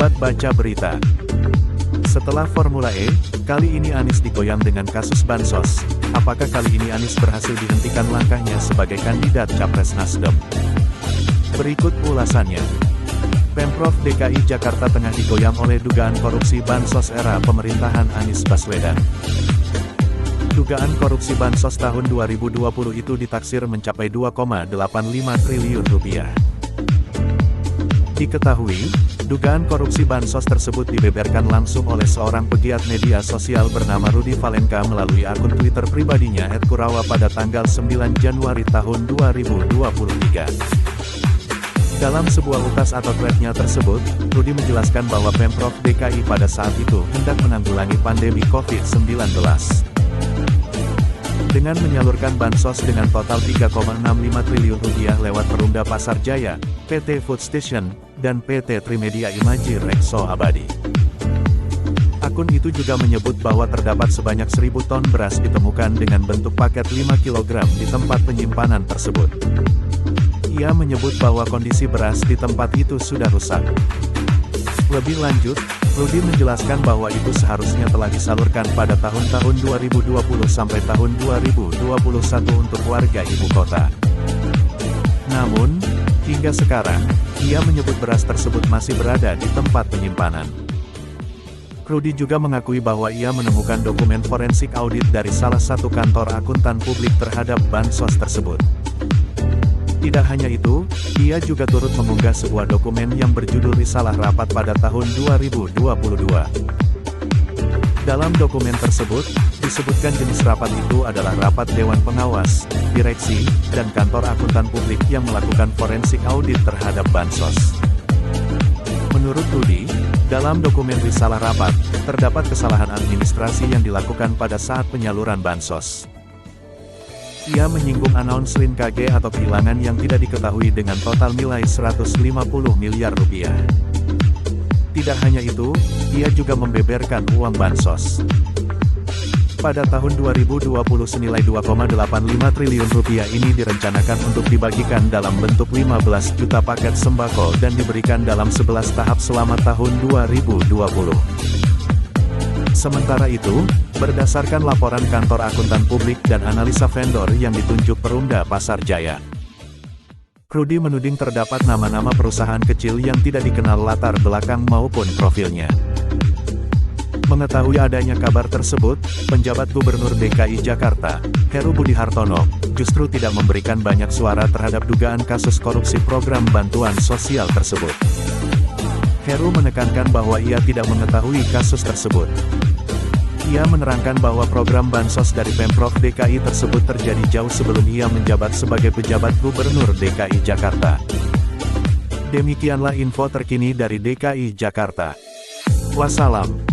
Sobat baca berita. Setelah Formula E, kali ini Anies digoyang dengan kasus bansos. Apakah kali ini Anies berhasil dihentikan langkahnya sebagai kandidat Capres Nasdem? Berikut ulasannya. Pemprov DKI Jakarta tengah digoyang oleh dugaan korupsi bansos era pemerintahan Anies Baswedan. Dugaan korupsi bansos tahun 2020 itu ditaksir mencapai 2,85 triliun rupiah. Diketahui, dugaan korupsi bansos tersebut dibeberkan langsung oleh seorang pegiat media sosial bernama Rudy Valenka melalui akun Twitter pribadinya @Kurawa pada tanggal 9 Januari tahun 2023. Dalam sebuah utas atau thread-nya tersebut, Rudy menjelaskan bahwa Pemprov DKI pada saat itu hendak menanggulangi pandemi COVID-19. Dengan menyalurkan bansos dengan total 3,65 triliun rupiah lewat Perumda Pasar Jaya, PT Food Station, dan PT Trimedia Imaji Rekso Abadi. Akun itu juga menyebut bahwa terdapat sebanyak 1.000 ton beras ditemukan dengan bentuk paket 5 kg di tempat penyimpanan tersebut. Ia menyebut bahwa kondisi beras di tempat itu sudah rusak. Lebih lanjut, Rudy menjelaskan bahwa itu seharusnya telah disalurkan pada tahun-tahun 2020 sampai tahun 2021 untuk warga ibu kota. Namun, hingga sekarang, ia menyebut beras tersebut masih berada di tempat penyimpanan. Rudy juga mengakui bahwa ia menemukan dokumen forensik audit dari salah satu kantor akuntan publik terhadap bansos tersebut. Tidak hanya itu, ia juga turut mengunggah sebuah dokumen yang berjudul Risalah Rapat pada tahun 2022. Dalam dokumen tersebut, disebutkan jenis rapat itu adalah rapat Dewan Pengawas, Direksi, dan Kantor Akuntan Publik yang melakukan forensik audit terhadap bansos. Menurut Rudy, dalam dokumen Risalah Rapat, terdapat kesalahan administrasi yang dilakukan pada saat penyaluran bansos. Ia menyinggung announce Rin KG atau kehilangan yang tidak diketahui dengan total nilai 150 miliar rupiah. Tidak hanya itu, ia juga membeberkan uang bansos. Pada tahun 2020 senilai 2,85 triliun rupiah ini direncanakan untuk dibagikan dalam bentuk 15 juta paket sembako dan diberikan dalam 11 tahap selama tahun 2020. Sementara itu, berdasarkan laporan kantor akuntan publik dan analisa vendor yang ditunjuk Perumda Pasar Jaya, Rudy menuding terdapat nama-nama perusahaan kecil yang tidak dikenal latar belakang maupun profilnya. Mengetahui adanya kabar tersebut, penjabat Gubernur DKI Jakarta, Heru Budi Hartono, justru tidak memberikan banyak suara terhadap dugaan kasus korupsi program bantuan sosial tersebut. Heru menekankan bahwa ia tidak mengetahui kasus tersebut. Ia menerangkan bahwa program bansos dari Pemprov DKI tersebut terjadi jauh sebelum ia menjabat sebagai pejabat Gubernur DKI Jakarta. Demikianlah info terkini dari DKI Jakarta. Wassalam.